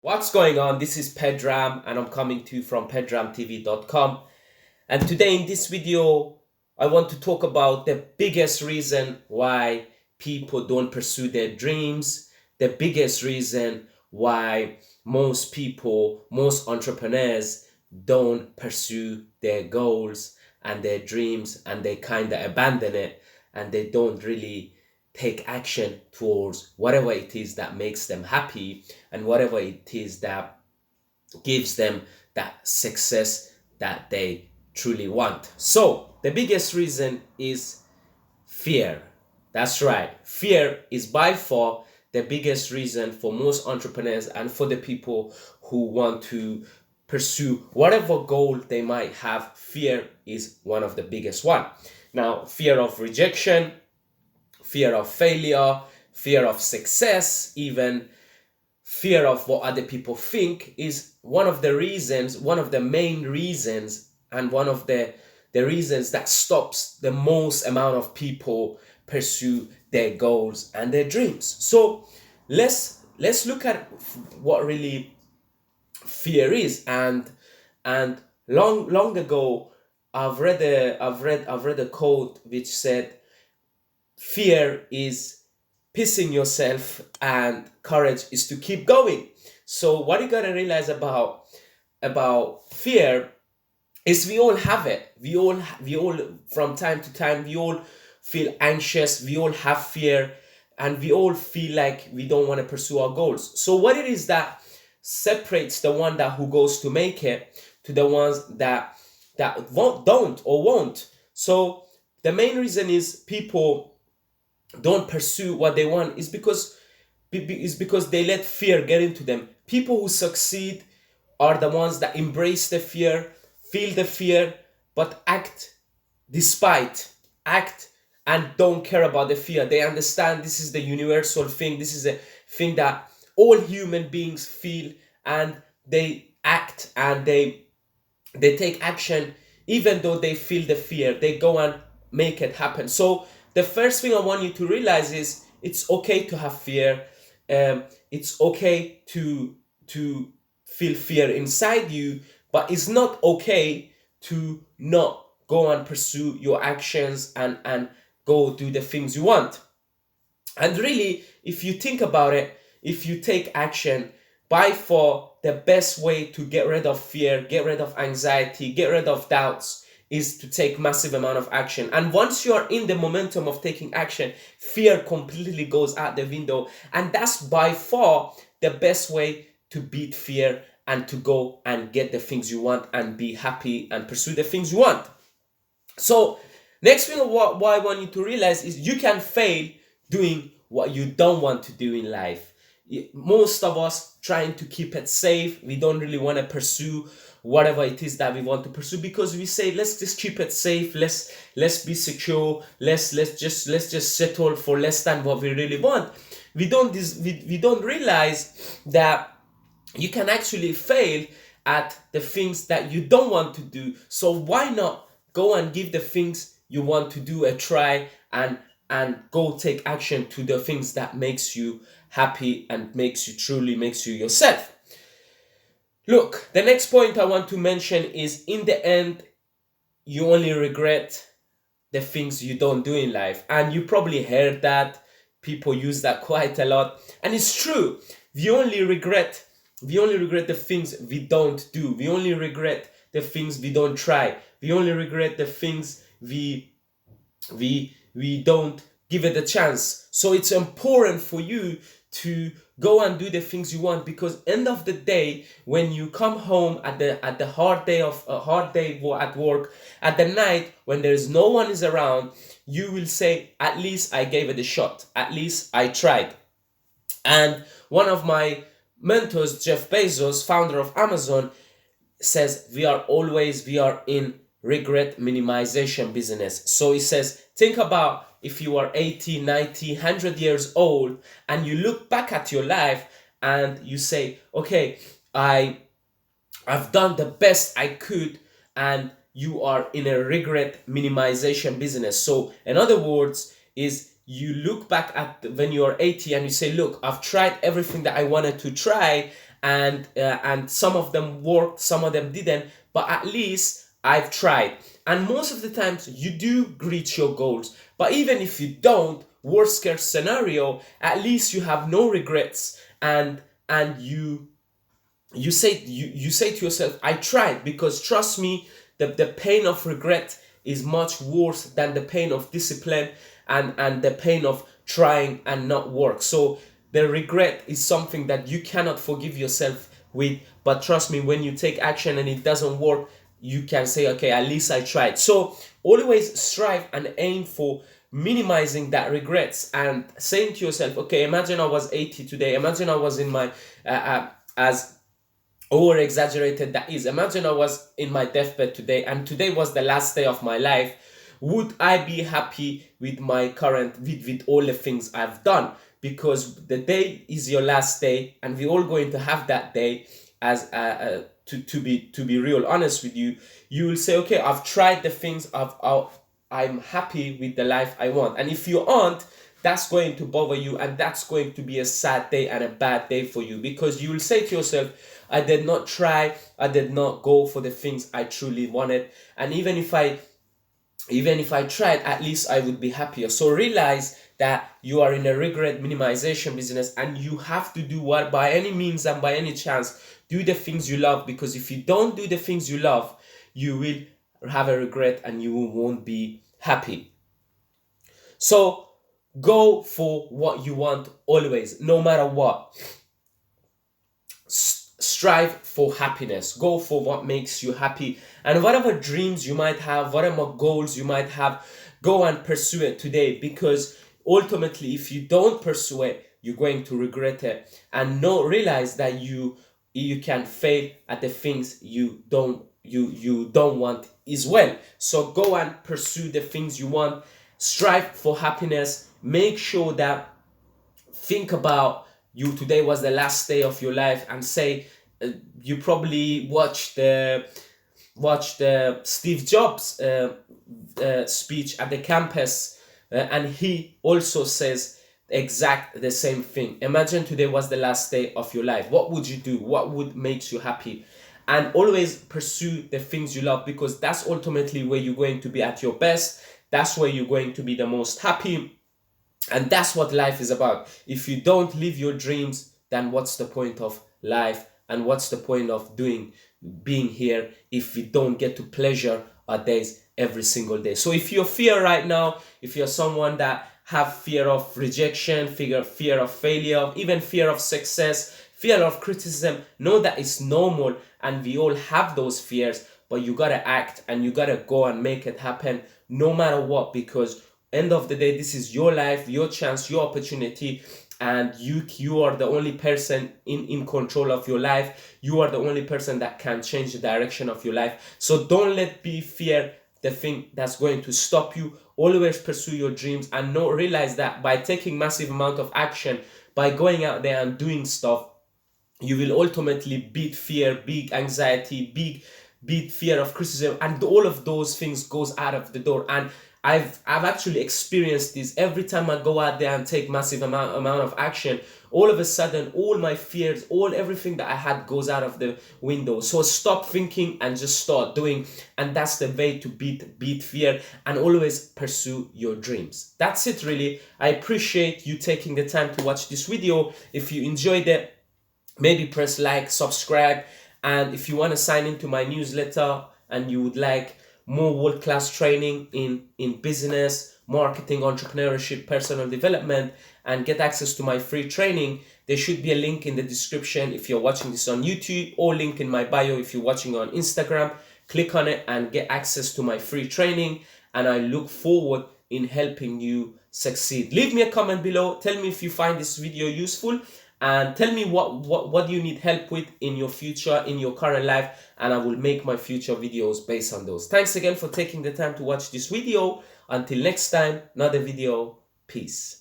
What's going on? This is Pedram and I'm coming to you from pedramtv.com. And today in this video, I want to talk about the biggest reason why people don't pursue their dreams, the biggest reason why most people, most entrepreneurs don't pursue their goals and their dreams and they kind of abandon it and they don't really take action towards whatever it is that makes them happy and whatever it is that gives them that success that they truly want. So, the biggest reason is fear. That's right. Fear is by far the biggest reason for most entrepreneurs and for the people who want to pursue whatever goal they might have. Fear is one of the biggest one. Now, fear of rejection, fear of failure, fear of success, even fear of what other people think is one of the reasons, one of the main reasons, and one of the reasons that stops the most amount of people pursue their goals and their dreams. So let's look at what really fear is. And long ago I've read a quote which said fear is pissing yourself and courage is to keep going. So what you gotta realize about fear is we all have it. We all from time to time we all feel anxious, we all have fear, and we all feel like we don't want to pursue our goals. So what it is that separates the one that who goes to make it to the ones that don't or won't. So the main reason is people don't pursue what they want is because they let fear get into them. People who succeed are the ones that embrace the fear, feel the fear, but act and don't care about the fear. They understand this is the universal thing, this is a thing that all human beings feel, and they act and they take action even though they feel the fear. They go and make it happen. So the first thing I want you to realize is it's okay to have fear. It's okay to feel fear inside you, but it's not okay to not go and pursue your actions and go do the things you want. And really, if you think about it, if you take action, by far the best way to get rid of fear, get rid of anxiety, get rid of doubts is to take massive amount of action. And once you are in the momentum of taking action, fear completely goes out the window. And that's by far the best way to beat fear and to go and get the things you want and be happy and pursue the things you want. So next thing what I want you to realize is you can fail doing what you don't want to do in life. Most of us trying to keep it safe. We don't really want to pursue whatever it is that we want to pursue because we say let's just keep it safe, let's be secure, let's just settle for less than what we really want. We don't realize that you can actually fail at the things that you don't want to do. So why not go and give the things you want to do a try and go take action to the things that makes you happy and makes you yourself. Look, the next point I want to mention is in the end you only regret the things you don't do in life. And you probably heard that. People use that quite a lot. And it's true. We only regret the things we don't do. We only regret the things we don't try. We only regret the things we don't give it a chance. So it's important for you to go and do the things you want, because end of the day when you come home at the hard day of a hard day at work, at the night when there is no one is around, you will say at least I gave it a shot, at least I tried. And one of my mentors, Jeff Bezos, founder of Amazon, says we are in regret minimization business. So he says, think about if you are 80, 90, 100 years old and you look back at your life and you say, okay, I've done the best I could, and you are in a regret minimization business. So in other words is you look back at when you are 80 and you say, look, I've tried everything that I wanted to try and some of them worked, some of them didn't, but at least I've tried. And most of the times you do reach your goals, but even if you don't, worst case scenario, at least you have no regrets, and you say to yourself, I tried. Because trust me, the pain of regret is much worse than the pain of discipline, and the pain of trying and not work. So the regret is something that you cannot forgive yourself with, but trust me, when you take action and it doesn't work, you can say, okay, at least I tried. So always strive and aim for minimizing that regrets, and saying to yourself, okay, imagine I was 80 today, imagine I was in my as over exaggerated that is, imagine I was in my deathbed today and today was the last day of my life, would I be happy with my current, with all the things I've done? Because the day is your last day, and we're all going to have that day. As to be real honest with you, you will say, okay, I've tried the things, I'm happy with the life I want. And if you aren't, that's going to bother you, and that's going to be a sad day and a bad day for you, because you will say to yourself, I did not try, I did not go for the things I truly wanted, and even if I tried, at least I would be happier. So realize that you are in a regret minimization business, and you have to do what, by any means and by any chance, do the things you love. Because if you don't do the things you love, you will have a regret and you won't be happy. So go for what you want always, no matter what. Strive for happiness. Go for what makes you happy, and whatever dreams you might have, whatever goals you might have, go and pursue it today. Because ultimately, if you don't pursue it, you're going to regret it, and realize that you can fail at the things you don't want as well. So go and pursue the things you want. Strive for happiness. Make sure that, think about, you today was the last day of your life, and say, you probably watched the Steve Jobs speech at the campus, and he also says exact the same thing. Imagine today was the last day of your life. What would you do? What would make you happy? And always pursue the things you love, because that's ultimately where you're going to be at your best. That's where you're going to be the most happy. And that's what life is about. If you don't live your dreams, then what's the point of life? And what's the point of being here if we don't get to pleasure our days every single day? So if you're fear right now, if you're someone that have fear of rejection, fear of failure, even fear of success, fear of criticism, know that it's normal, and we all have those fears, but you gotta act, and you gotta go and make it happen no matter what. Because end of the day, this is your life, your chance, your opportunity, and you are the only person in control of your life. You are the only person that can change the direction of your life. So don't let fear the thing that's going to stop you. Always pursue your dreams, and realize that by taking massive amount of action, by going out there and doing stuff, you will ultimately beat fear, beat anxiety, beat fear of criticism, and all of those things goes out of the door. And I've actually experienced this. Every time I go out there and take massive amount of action, all of a sudden all my fears, everything that I had goes out of the window. So stop thinking and just start doing, and that's the way to beat fear, and always pursue your dreams. That's it really. I appreciate you taking the time to watch this video. If you enjoyed it, maybe press like, subscribe, and if you want to sign into my newsletter and you would like more world-class training in business, marketing, entrepreneurship, personal development, and get access to my free training, there should be a link in the description if you're watching this on YouTube, or link in my bio if you're watching on Instagram. Click on it and get access to my free training, and I look forward in helping you succeed. Leave me a comment below. Tell me if you find this video useful, and tell me what you need help with in your future, in your current life, and I will make my future videos based on those. Thanks again for taking the time to watch this video. Until next time, another video. Peace.